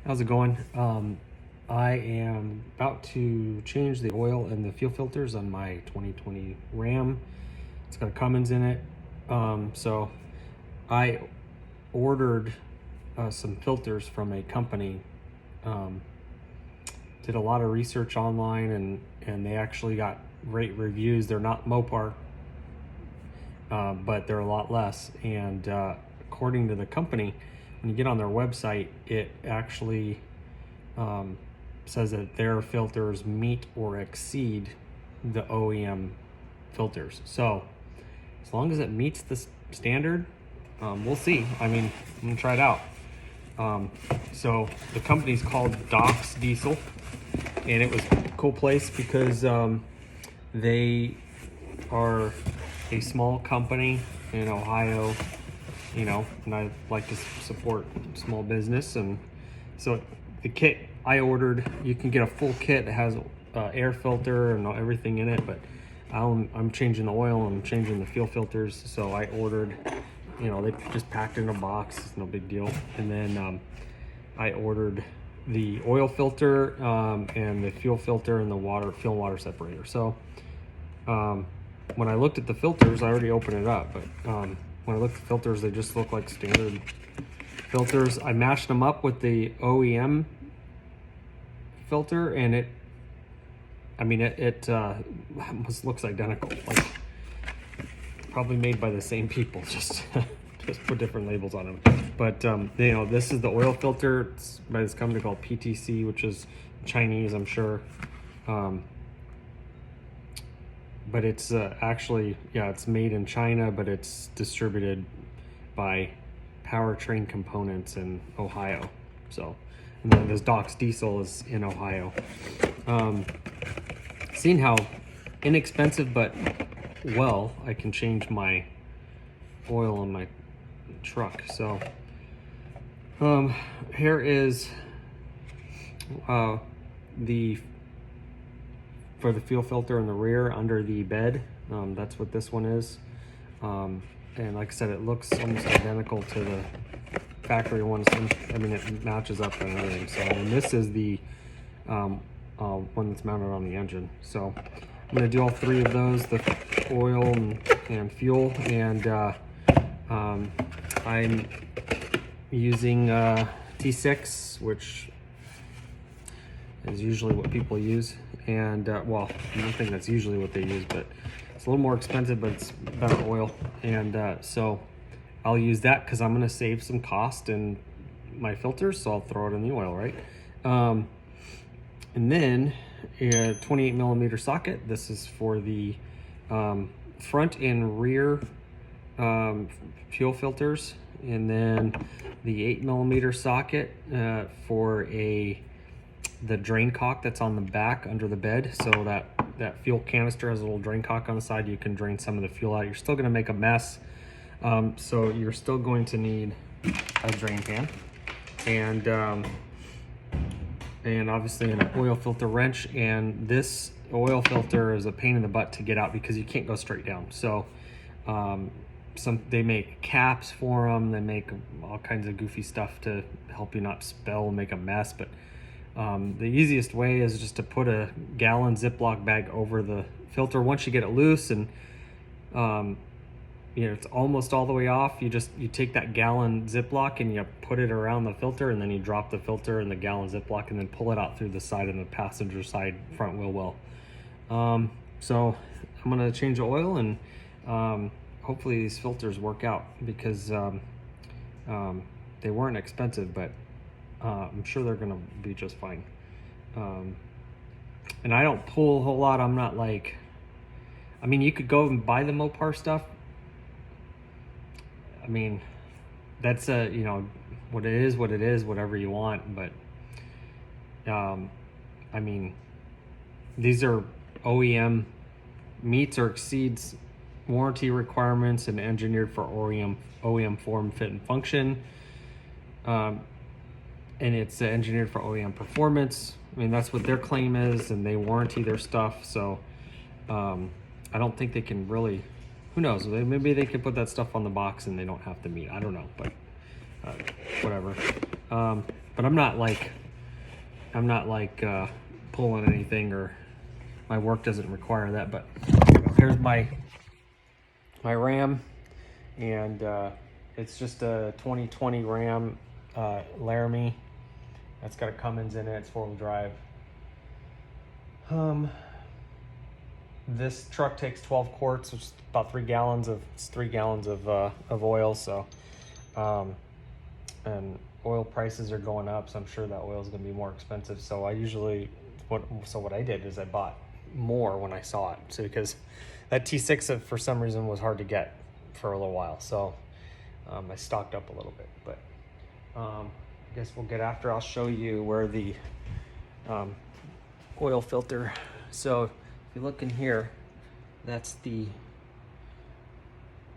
How's it going? I am about to change the oil and the fuel filters on my 2020 Ram. It's got a Cummins in it. So I ordered some filters from a company. Did a lot of research online, and they actually got great reviews. They're not Mopar, but they're a lot less. And according to the company, when you get on their website, it actually says that their filters meet or exceed the OEM filters. So as long as it meets the standard, we'll see. I mean, I'm gonna try it out. So the company's called Doc's Diesel, and it was a cool place because they are a small company in Ohio, you know, and I like to support small business. And so the kit I ordered, you can get a full kit that has air filter and everything in it, but I'm changing the oil, I'm changing the fuel filters. So I ordered, you know, they just packed in a box, it's no big deal. And then I ordered the oil filter and the fuel filter and the fuel and water separator. So when I looked at the filters, I already opened it up, but when I looked at the filters, they just look like standard filters. I matched them up with the OEM filter, and it almost looks identical. Like probably made by the same people, just put different labels on them. But you know, this is the oil filter. It's by this company called PTC, which is Chinese, I'm sure. But it's actually, yeah, it's made in China, but it's distributed by Powertrain Components in Ohio. So, and then this Doc's Diesel is in Ohio. Seeing how inexpensive but well I can change my oil on my truck. So here is for the fuel filter in the rear under the bed. That's what this one is. And like I said, it looks almost identical to the factory ones. I mean, it matches up and everything. So, and this is the one that's mounted on the engine. So I'm gonna do all three of those, the oil and fuel. And I'm using T6, which is usually what people use. And well, I don't think that's usually what they use, but it's a little more expensive, but it's better oil. And so I'll use that because I'm going to save some cost in my filters, so I'll throw it in the oil, right? And then a 28 millimeter socket. This is for the front and rear fuel filters. And then the 8 millimeter socket for the drain cock that's on the back under the bed. So that fuel canister has a little drain cock on the side. You can drain some of the fuel out. You're still going to make a mess, so you're still going to need a drain pan and obviously an oil filter wrench. And this oil filter is a pain in the butt to get out because you can't go straight down. So they make caps for them. They make all kinds of goofy stuff to help you not spill and make a mess. But the easiest way is just to put a gallon Ziploc bag over the filter. Once you get it loose and you know, it's almost all the way off, you take that gallon Ziploc and you put it around the filter, and then you drop the filter in the gallon Ziploc and then pull it out through the side of the passenger side front wheel well. So I'm gonna change the oil, and hopefully these filters work out because they weren't expensive, but I'm sure they're gonna be just fine. And I don't pull a whole lot. I'm not like, I mean, you could go and buy the Mopar stuff. I mean, that's you know, what it is, whatever you want. But I mean, these are OEM, meets or exceeds warranty requirements and engineered for OEM form, fit, and function. And it's engineered for OEM performance. I mean, that's what their claim is, and they warranty their stuff. So I don't think they can really, who knows, maybe they could put that stuff on the box and they don't have to meet. I don't know, but whatever. but I'm not like pulling anything, or my work doesn't require that. But here's my Ram, and it's just a 2020 Ram Laramie. That's got a Cummins in it. It's 4-wheel drive. This truck takes 12 quarts, which is about 3 gallons of oil. So, and oil prices are going up, so I'm sure that oil is going to be more expensive. So what I did is I bought more when I saw it. So because that T6 for some reason was hard to get for a little while, so I stocked up a little bit. But I guess we'll get after. I'll show you where the oil filter. So if you look in here, that's the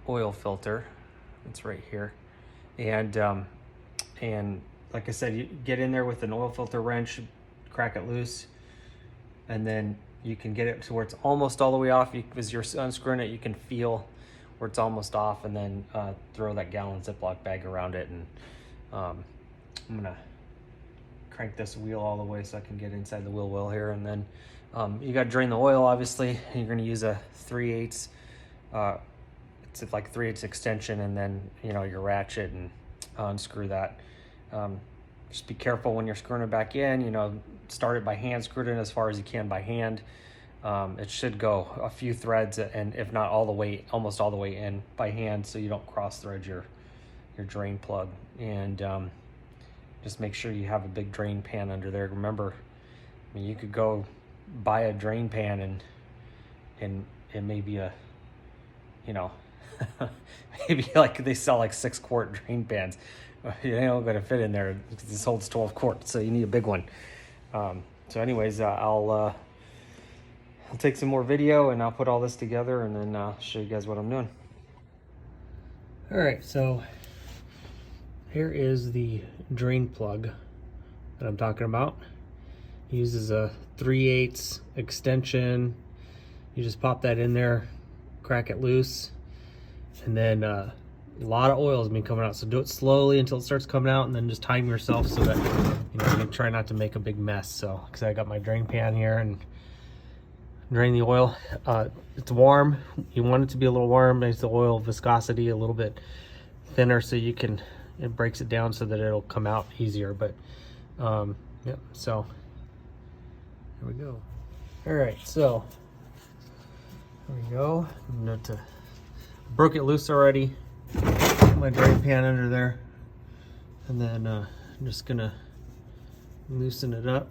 oil filter. It's right here, and like I said, you get in there with an oil filter wrench, crack it loose, and then you can get it to where it's almost all the way off. As you're unscrewing it, you can feel where it's almost off, and then throw that gallon Ziploc bag around it. And I'm gonna crank this wheel all the way so I can get inside the wheel well here. And then you got to drain the oil, obviously, and you're going to use a 3/8 it's like 3/8 extension, and then your ratchet, and unscrew that. Just be careful when you're screwing it back in. Start it by hand, screw it in as far as you can by hand. It should go a few threads, and if not all the way, almost all the way in by hand, so you don't cross thread your drain plug. And just make sure you have a big drain pan under there. Remember, I mean, you could go buy a drain pan and it may be a, maybe like they sell like 6-quart drain pans. You ain't going to fit in there because this holds 12 quarts, so you need a big one. So anyways, I'll take some more video, and I'll put all this together, and then I'll show you guys what I'm doing. All right, so here is the drain plug that I'm talking about. It uses a 3/8 extension. You just pop that in there, crack it loose, and then a lot of oil has been coming out, so do it slowly until it starts coming out, and then just time yourself so that you try not to make a big mess. So because I got my drain pan here and drain the oil. It's warm. You want it to be a little warm. Makes the oil viscosity a little bit thinner, so it breaks it down so that it'll come out easier. But yeah, so here we go. All right, so there we go. Broke it loose already. Put my drain pan under there, and then I'm just gonna loosen it up.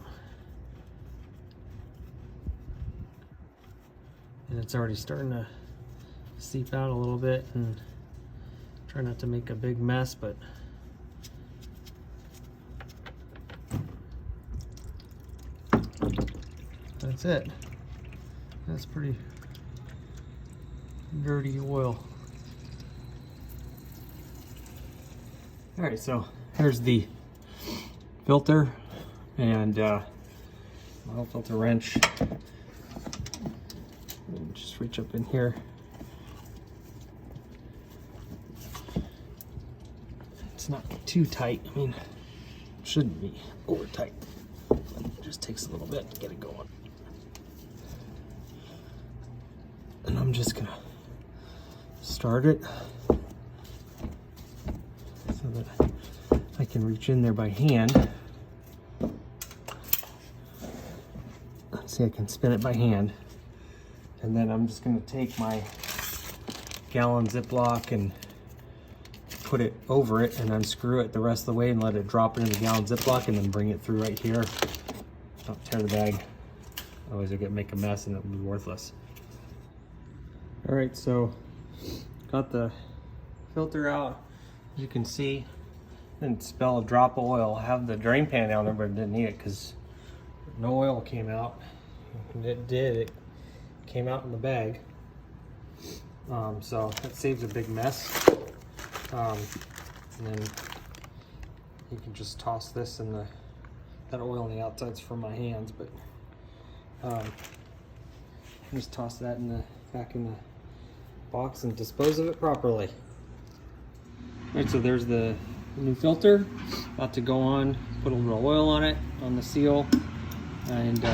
And it's already starting to seep out a little bit, and try not to make a big mess, but that's it. That's pretty dirty oil. All right, so here's the filter and oil filter wrench. Just reach up in here. It's not too tight. I mean, it shouldn't be over tight. It just takes a little bit to get it going. And I'm just gonna start it so that I can reach in there by hand. Let's see, I can spin it by hand. And then I'm just gonna take my gallon Ziploc and put it over it and unscrew it the rest of the way and let it drop it in the gallon Ziploc, and then bring it through right here. Don't tear the bag, otherwise you'll make a mess and it'll be worthless. All right, so got the filter out. As you can see, didn't spill a drop of oil. I have the drain pan down there, but it didn't need it because no oil came out. It did. It came out in the bag. So that saves a big mess. And then you can just toss this in that oil on the outside's from my hands, but just toss that back in the box and dispose of it properly. All right, so there's the new filter. about to go on. Put a little oil on it, on the seal, and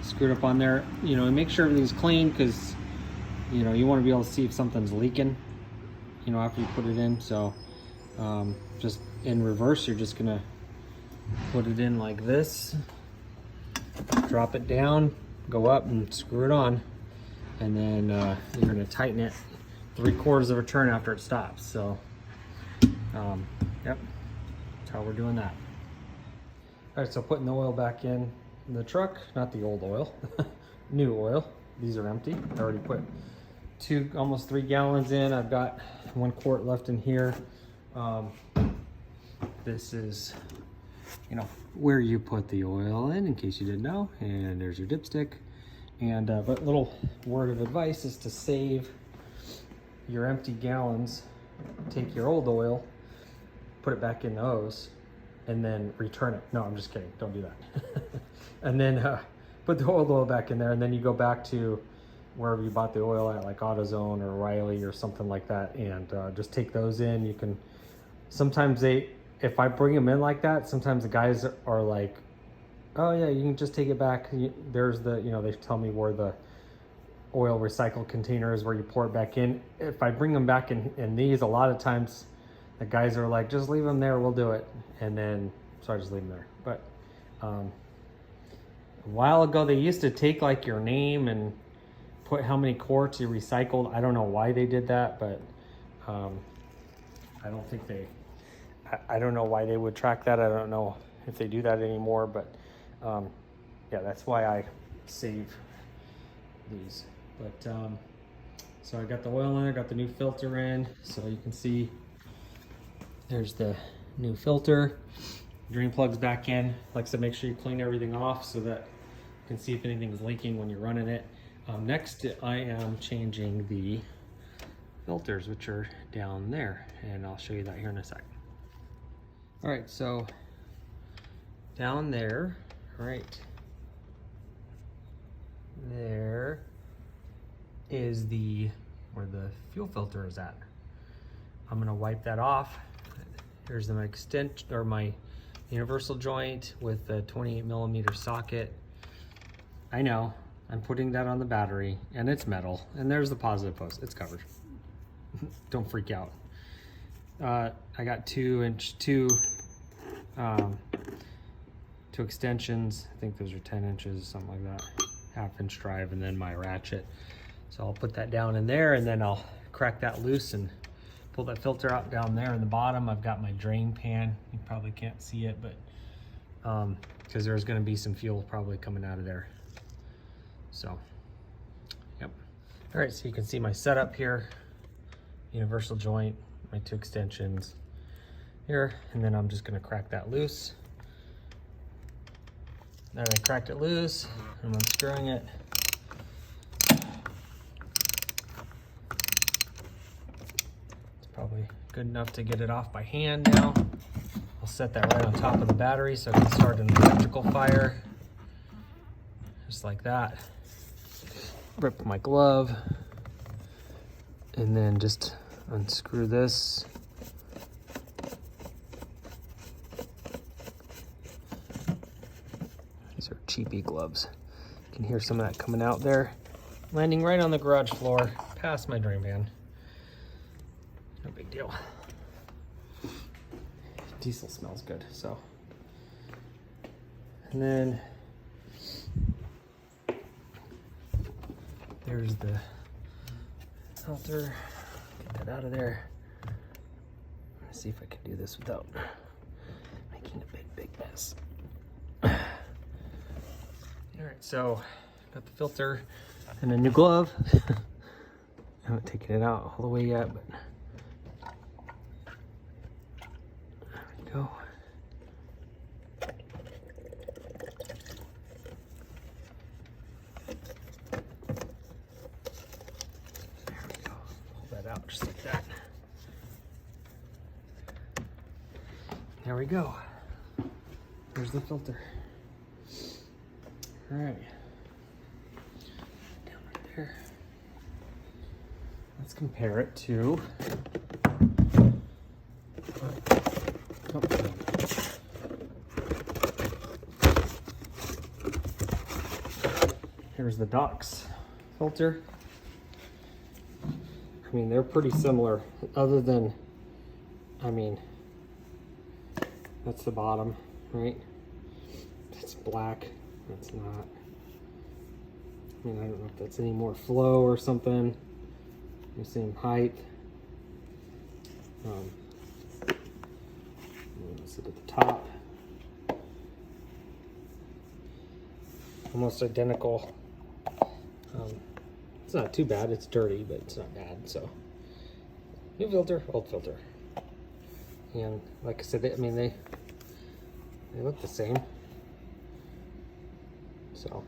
screw it up on there. You know, make sure everything's clean, because you know you want to be able to see if something's leaking, you know, after you put it in. So just in reverse, you're just gonna put it in like this, drop it down, go up and screw it on, and then you're gonna tighten it 3/4 of a turn after it stops. So yep, that's how we're doing that. All right, so putting the oil back in the truck, not the old oil, new oil. These are empty. I already put almost 3 gallons in. I've got 1 quart left in here. This is, you know, where you put the oil in case you didn't know. And there's your dipstick. And but little word of advice is to save your empty gallons. Take your old oil, put it back in the hose, and then return it. No, I'm just kidding. Don't do that. And then put the old oil back in there, and then you go back to wherever you bought the oil at, like AutoZone or Riley or something like that, and just take those in. You can, sometimes if I bring them in like that, sometimes the guys are like, oh yeah, you can just take it back. There's the, you know, they tell me where the oil recycle container is, where you pour it back in. If I bring them back in these, a lot of times the guys are like, just leave them there, we'll do it. And then, so I just leave them there. But a while ago, they used to take like your name and put how many quarts you recycled. I don't know why they did that, but I don't think I don't know why they would track that. I don't know if they do that anymore, but yeah, that's why I save these. But so I got the oil in there, got the new filter in, so you can see there's the new filter. Drain plug's back in. Like I said, make sure you clean everything off so that you can see if anything's leaking when you're running it. Next, I am changing the filters, which are down there, and I'll show you that here in a sec. All right, so down there, right there is where the fuel filter is at. I'm gonna wipe that off. Here's my my universal joint with the 28mm socket. I know, I'm putting that on the battery, and it's metal, and there's the positive post. It's covered. Don't freak out. I got two extensions. I think those are 10 inches, something like that. 1/2-inch drive, and then my ratchet. So I'll put that down in there, and then I'll crack that loose and pull that filter out down there in the bottom. I've got my drain pan. You probably can't see it, but because there's going to be some fuel probably coming out of there. So, yep. All right, so you can see my setup here. Universal joint, my 2 extensions here, and then I'm just going to crack that loose. Now I cracked it loose, I'm unscrewing it. It's probably good enough to get it off by hand now. I'll set that right on top of the battery so I can start an electrical fire. Just like that. Rip my glove, and then just unscrew this. These are cheapy gloves. You can hear some of that coming out there. Landing right on the garage floor, past my drain pan. No big deal. Diesel smells good, so. And then there's the filter. Get that out of there. Let's see if I can do this without making a big mess. All right, so got the filter and a new glove. I haven't taken it out all the way yet, but there we go. Out just like that. There we go. There's the filter. All right. Down right there. Let's compare it to Here's the Docs filter. I mean, they're pretty similar, other than, I mean, that's the bottom, right? It's black, it's not. I mean, I don't know if that's any more flow or something. The same height. Let's look at the top. Almost identical. It's not too bad. It's dirty, but it's not bad. So, new filter, old filter, and like I said, they look the same. So, all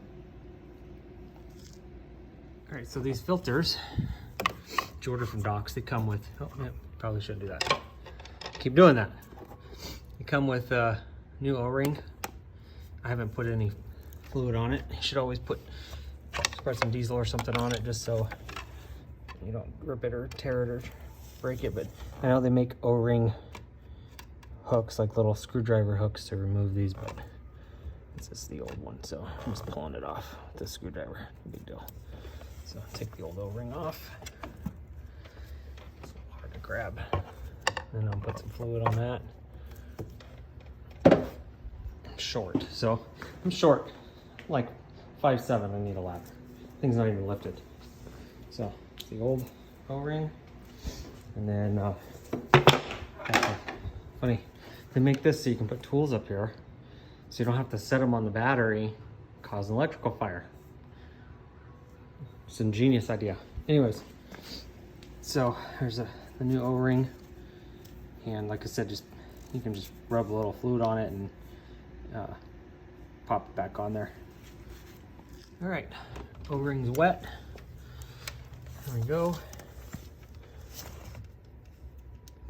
right. So these filters, that you order from Docs, they come with. Oh, yeah, probably shouldn't do that. Keep doing that. They come with a new O-ring. I haven't put any fluid on it. You should always spread some diesel or something on it, just so you don't rip it or tear it or break it. But I know they make O-ring hooks, like little screwdriver hooks, to remove these, but this is the old one, so I'm just pulling it off with the screwdriver. No big deal. So take the old O-ring off. It's hard to grab. Then I'll put some fluid on that. I'm short, so I'm short, like 5'7". I need a ladder. Thing's not even lifted. So it's the old O-ring, and then funny, they make this so you can put tools up here, so you don't have to set them on the battery, cause an electrical fire. It's an ingenious idea. Anyways, so there's the new O-ring, and like I said, you can just rub a little fluid on it and pop it back on there. All right, O-ring's wet. There we go.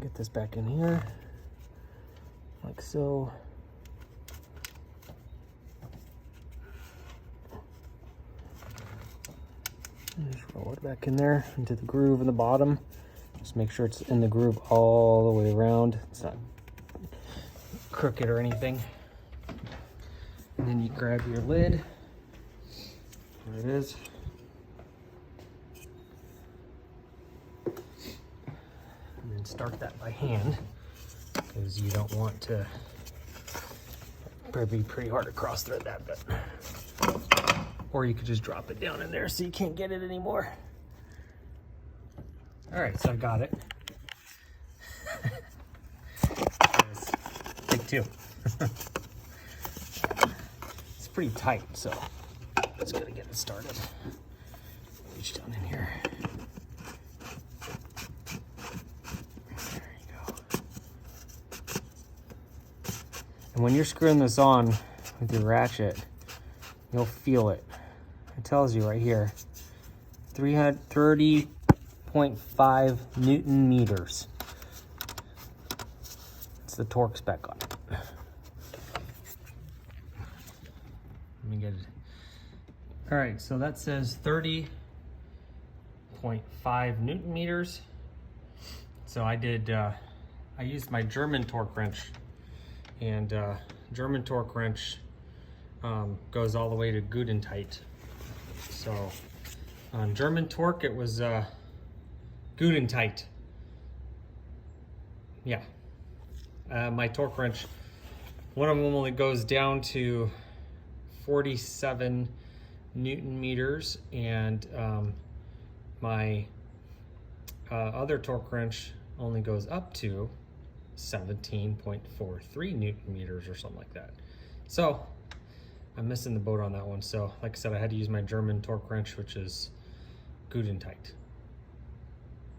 Get this back in here, like so. And just roll it back in there into the groove in the bottom. Just make sure it's in the groove all the way around. It's not crooked or anything. And then you grab your lid. There it is. And then start that by hand, because you don't want to, probably be pretty hard to cross thread that, but, or you could just drop it down in there so you can't get it anymore. All right, so I got it. Take two. It's pretty tight, so just gotta get it started. Reach down in here. There you go. And when you're screwing this on with your ratchet, you'll feel it. It tells you right here, 330.5 Newton meters. It's the torque spec on it. Let me get it. All right, so that says 30.5 Newton meters. So I used my German torque wrench, and German torque wrench goes all the way to good and tight. So on German torque, it was good and tight. Yeah. My torque wrench, one of them only goes down to 47 Newton meters, and my other torque wrench only goes up to 17.43 Newton meters or something like that. So I'm missing the boat on that one. So like I said, I had to use my German torque wrench, which is good and tight.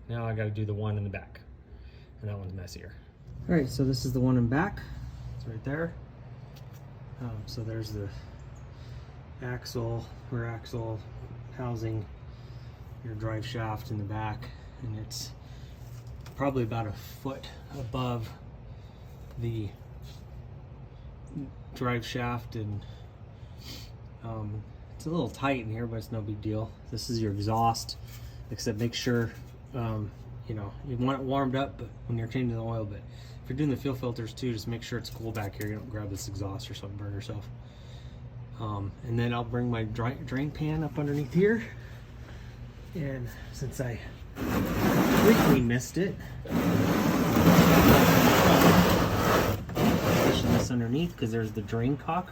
Now I got to do the one in the back, and that one's messier. All right, so this is the one in back. It's right there. So there's the axle, rear axle housing, your drive shaft in the back, and it's probably about a foot above the drive shaft, and it's a little tight in here, but it's no big deal. This is your exhaust. Like I said, make sure you know, you want it warmed up, but when you're changing the oil, but if you're doing the fuel filters too, just make sure it's cool back here. You don't grab this exhaust or something, burn yourself. And then I'll bring my drain pan up underneath here. And since I completely missed it, position this underneath because there's the drain cock.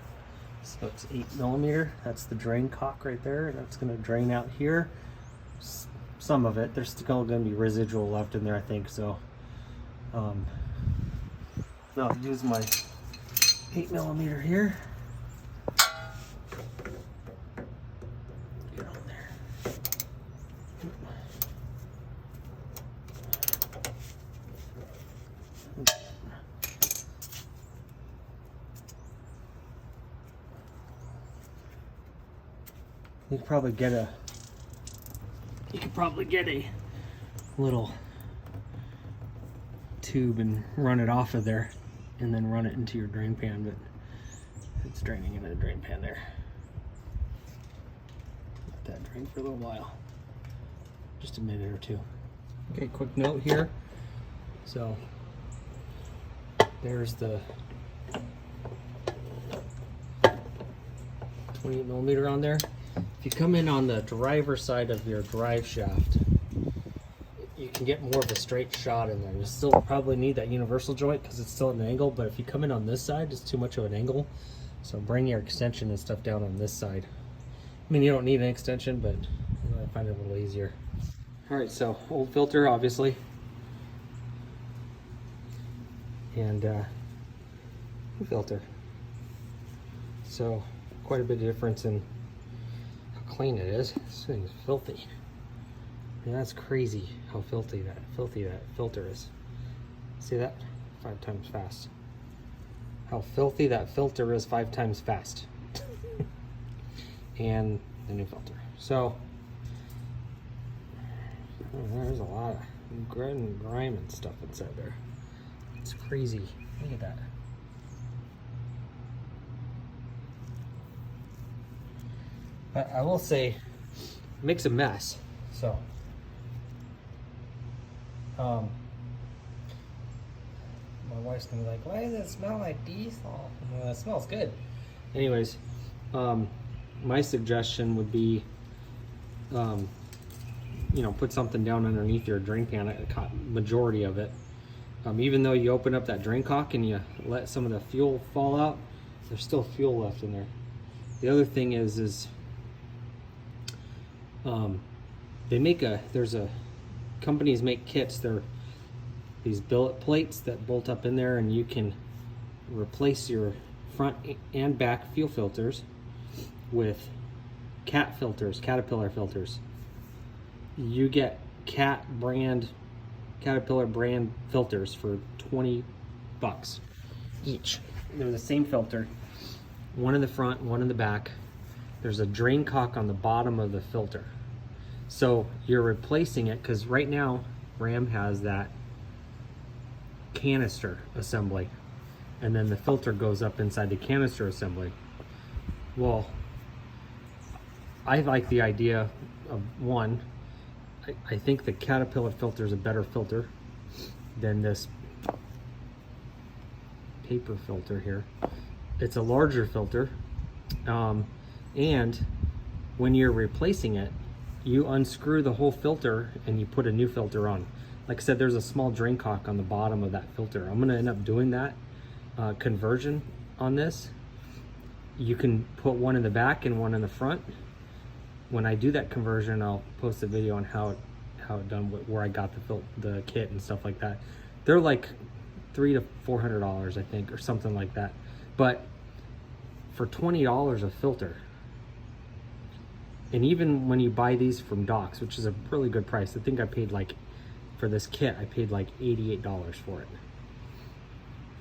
So it's 8mm. That's the drain cock right there, and that's going to drain out here. Some of it. There's still going to be residual left in there, I think. So, now I'll use my 8mm here. Get on there. You could probably get a little tube and run it off of there and then run it into your drain pan, but it's draining into the drain pan there. Let that drain for a little while, just a minute or two. Okay, quick note here. So there's the 28mm on there. If you come in on the driver's side of your drive shaft, you can get more of a straight shot in there. You still probably need that universal joint because it's still at an angle, but if you come in on this side, it's too much of an angle. So bring your extension and stuff down on this side. I mean, you don't need an extension, but I find it a little easier. All right, so old filter, obviously. And new filter. So quite a bit of difference in clean it is. This thing is filthy. I mean, that's crazy how filthy that filter is. See that? 5 times fast. How filthy that filter is 5 times fast. And the new filter. So there's a lot of grime and stuff inside there. It's crazy. Look at that. But I will say, it makes a mess. So, my wife's gonna be like, "Why does it smell like diesel?" Well, it smells good. Anyways, my suggestion would be, you know, put something down underneath your drain pan. Majority of it, even though you open up that drain cock and you let some of the fuel fall out, there's still fuel left in there. The other thing is they make companies make kits. They're these billet plates that bolt up in there, and you can replace your front and back fuel filters with Caterpillar filters. You get Caterpillar brand filters for $20 each. They're the same filter, one in the front, one in the back. There's a drain cock on the bottom of the filter. So you're replacing it, because right now Ram has that canister assembly, and then the filter goes up inside the canister assembly. Well, I like the idea of one, I think the Caterpillar filter is a better filter than this paper filter here. It's a larger filter, and when you're replacing it, you unscrew the whole filter and you put a new filter on. Like I said, there's a small drain cock on the bottom of that filter. I'm gonna end up doing that conversion on this. You can put one in the back and one in the front. When I do that conversion, I'll post a video on how it done, where I got the kit and stuff like that. They're like $300 to $400, I think, or something like that. But for $20 a filter, and even when you buy these from Docks, which is a really good price, I think I paid like, for this kit, I paid like $88 for it.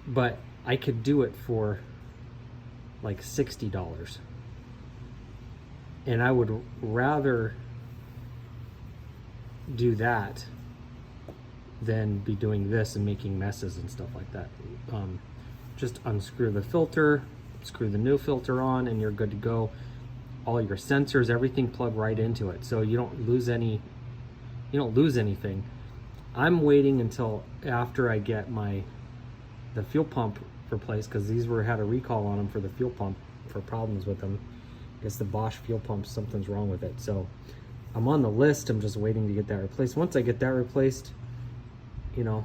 But I could do it for like $60. And I would rather do that than be doing this and making messes and stuff like that. Just unscrew the filter, screw the new filter on, and you're good to go. All your sensors, everything plug right into it, so you don't lose anything. I'm waiting until after I get my the fuel pump replaced, because these had a recall on them for the fuel pump for problems with them. I guess the Bosch fuel pump, something's wrong with it. So I'm on the list. I'm just waiting to get that replaced. Once I get that replaced, you know,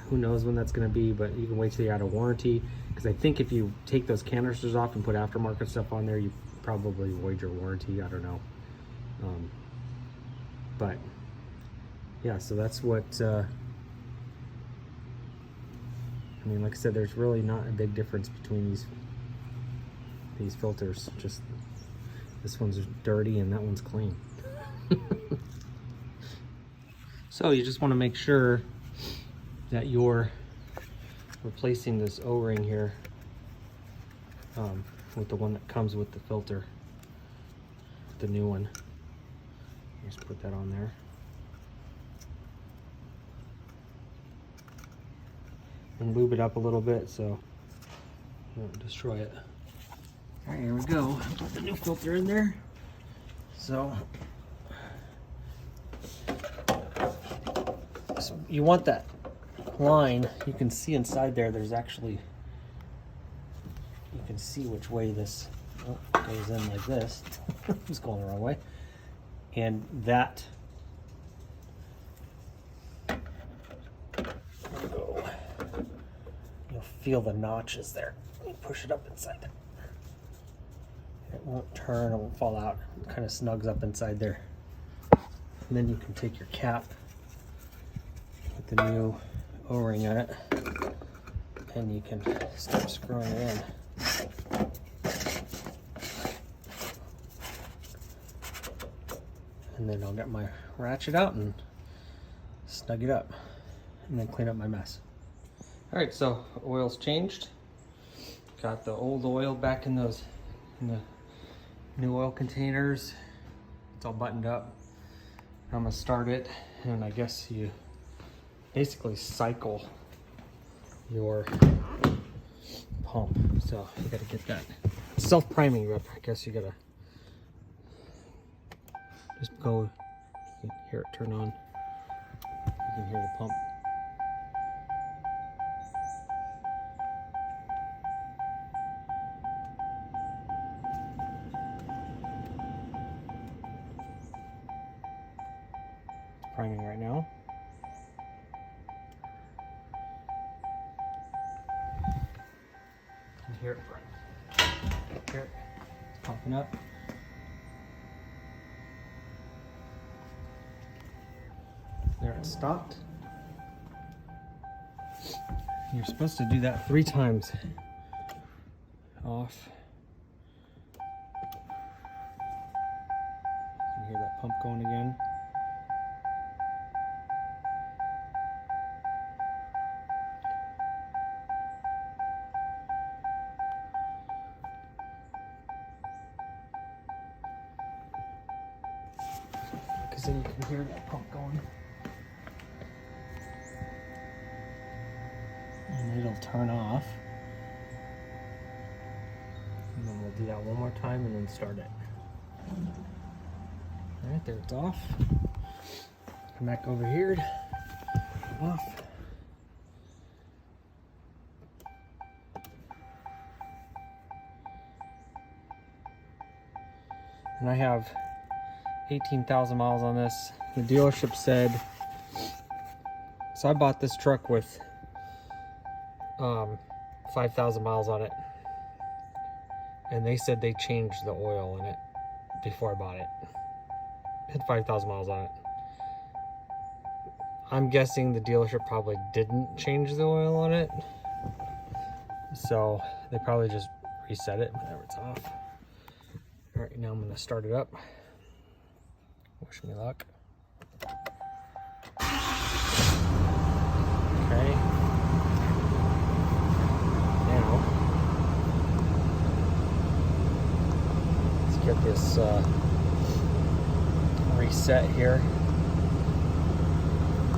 who knows when that's going to be, but you can wait till you're out of warranty, because I think if you take those canisters off and put aftermarket stuff on there, you probably void your warranty. I don't know. But yeah, so that's what I mean. Like I said, there's really not a big difference between these filters. Just this one's dirty and that one's clean. So you just want to make sure that you're replacing this O-ring here with the one that comes with the filter, the new one. Just put that on there. And lube it up a little bit so you don't destroy it. All right, here we go. Put the new filter in there. So you want that line. You can see inside there, there's actually, you can see which way this goes in like this. It's going the wrong way. And that you'll feel the notches there. You push it up inside there. It won't turn, it won't fall out. It kind of snugs up inside there. And then you can take your cap with the new O-ring on it, and you can start screwing it in. And then I'll get my ratchet out and snug it up, and then clean up my mess. All right, so oil's changed. Got the old oil back in the new oil containers. It's all buttoned up. I'm gonna start it, and I guess you basically cycle your pump. So you gotta get that self-priming grip. I guess you gotta just go, you can hear it turn on. You can hear the pump. It's priming right now. You can hear it run. Hear it, it's pumping up. There, it stopped. You're supposed to do that 3 times. Off. You can hear that pump going again. Because then you can hear that pump going. And it'll turn off. And then we'll do that one more time and then start it. Alright, there it's off. Come back over here. Off. And I have 18,000 miles on this. The dealership said, so I bought this truck with 5,000 miles on it, and they said they changed the oil in it before I bought it. It had 5,000 miles on it. I'm guessing the dealership probably didn't change the oil on it, so they probably just reset it whenever it's off. All right, now I'm going to start it up. Wish me luck. Okay. Now, let's get this reset here.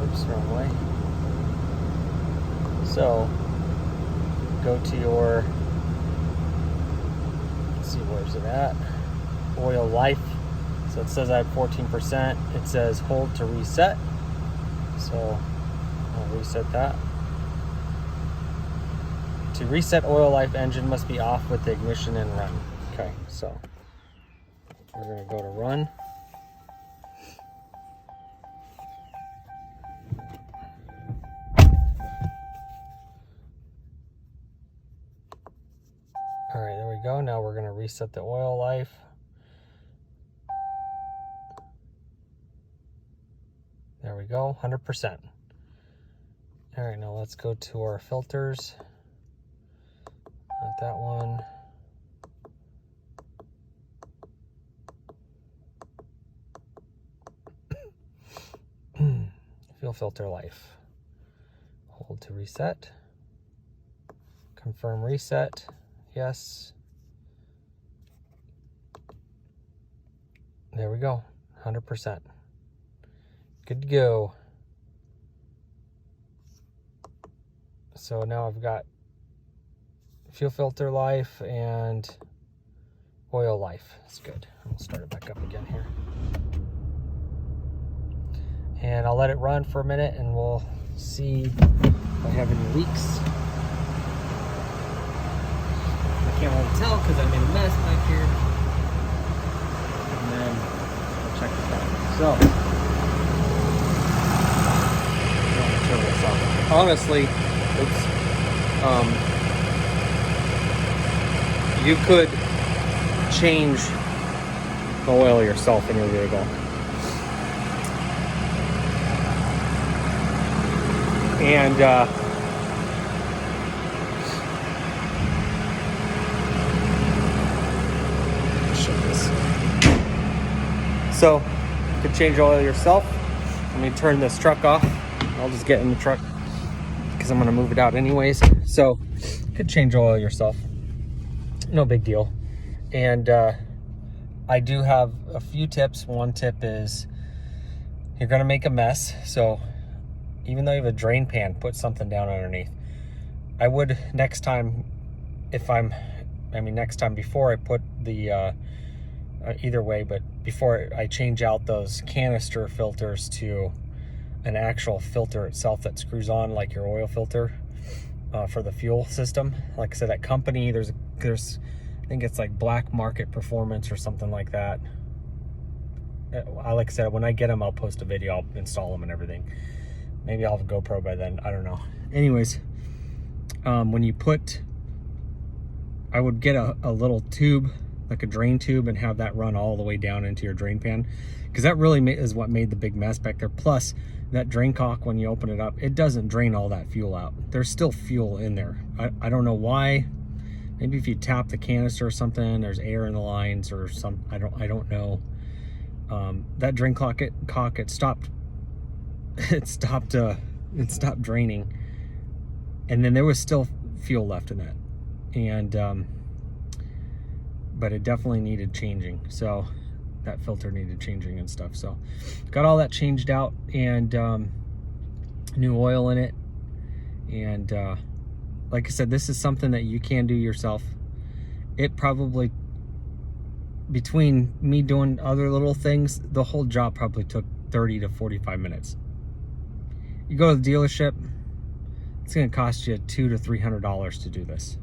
Oops, wrong way. So, go to your, let's see, where's it at? Oil life. So it says I have 14%. It says hold to reset. So I'll reset that. To reset oil life, engine must be off with the ignition and run. Okay, so we're gonna go to run. All right, there we go. Now we're gonna reset the oil life. There we go, 100%. All right, now let's go to our filters. Not that one. Fuel filter life. Hold to reset. Confirm reset. Yes. There we go. 100%. Good to go. So now I've got fuel filter life and oil life. It's good. I'll start it back up again here. And I'll let it run for a minute and we'll see if I have any leaks. I can't really tell because I made a mess back here. And then we'll check this out. So, turn this off. Honestly, you could change the oil yourself in your vehicle. And show this. So you could change oil yourself. Let me turn this truck off. I'll just get in the truck because I'm going to move it out anyways. So you could change oil yourself. No big deal. And I do have a few tips. One tip is you're going to make a mess. So even though you have a drain pan, put something down underneath. I would next time, next time before I put the, either way, but before I change out those canister filters to an actual filter itself that screws on like your oil filter for the fuel system. Like I said, at company, there's I think it's like Black Market Performance or something like that. Like I said, when I get them, I'll post a video, I'll install them and everything. Maybe I'll have a GoPro by then, I don't know. Anyways, when you put, I would get a little tube, like a drain tube, and have that run all the way down into your drain pan, because that really is what made the big mess back there. Plus, that drain cock, when you open it up, it doesn't drain all that fuel out. There's still fuel in there. I don't know why. Maybe if you tap the canister or something, there's air in the lines or some, I don't know. That drain cock, it stopped draining, and then there was still fuel left in that, and but it definitely needed changing. So that filter needed changing and stuff. So got all that changed out, and new oil in it. And like I said, this is something that you can do yourself. It probably, between me doing other little things, the whole job probably took 30 to 45 minutes. You go to the dealership, it's going to cost you $200 to $300 to do this.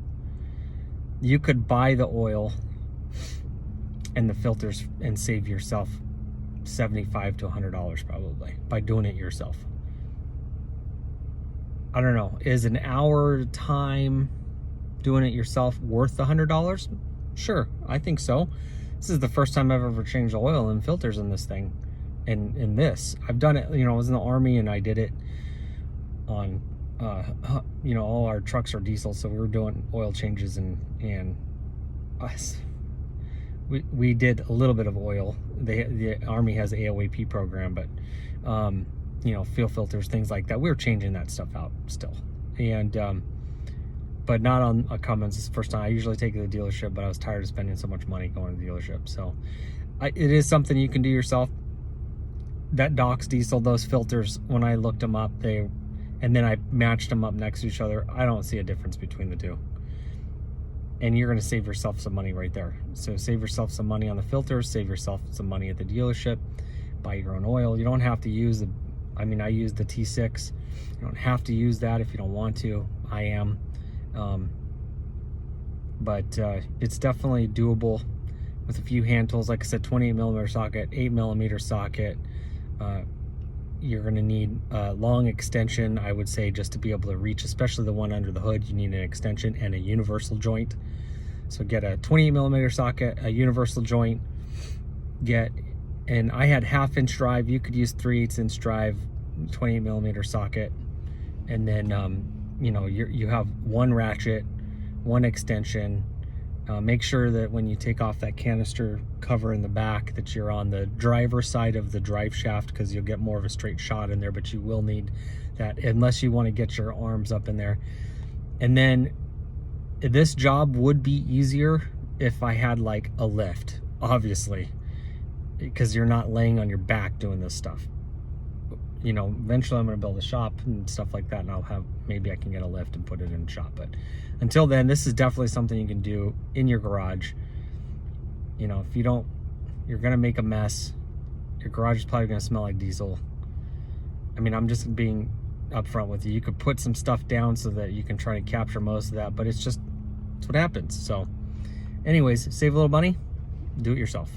You could buy the oil and the filters and save yourself $75 to $100 probably by doing it yourself. I don't know, is an hour time doing it yourself worth the $100? Sure, I think so. This is the first time I've ever changed oil and filters in this thing. In this, I've done it, I was in the Army and I did it on, all our trucks are diesel, so we were doing oil changes, and us. We did a little bit of oil. The Army has an AOAP program, but fuel filters, things like that. We were changing that stuff out still, and but not on a Cummins. It's the first time. I usually take it to the dealership, but I was tired of spending so much money going to the dealership. So it is something you can do yourself. That Dox diesel, those filters, when I looked them up, and then I matched them up next to each other, I don't see a difference between the two. And you're going to save yourself some money right there. So save yourself some money on the filters, save yourself some money at the dealership, buy your own oil. You don't have to use I use the T6. You don't have to use that if you don't want to. I am. but it's definitely doable with a few hand tools. Like I said, 28mm socket, 8mm socket. You're going to need a long extension, I would say, just to be able to reach, especially the one under the hood. You need an extension and a universal joint. So get a 28mm socket, a universal joint, and I had 1/2 inch drive. You could use 3/8 inch drive, 28mm socket, and then you know, you have one ratchet, one extension. Make sure that when you take off that canister cover in the back that you're on the driver's side of the drive shaft, because you'll get more of a straight shot in there, but you will need that unless you want to get your arms up in there. And then this job would be easier if I had like a lift, obviously, because you're not laying on your back doing this stuff. You know, eventually I'm going to build a shop and stuff like that, and maybe I can get a lift and put it in the shop. But until then, this is definitely something you can do in your garage. You know, if you don't, you're going to make a mess. Your garage is probably going to smell like diesel. I mean, I'm just being upfront with you. You could put some stuff down so that you can try to capture most of that, but it's what happens. So anyways, save a little money, do it yourself.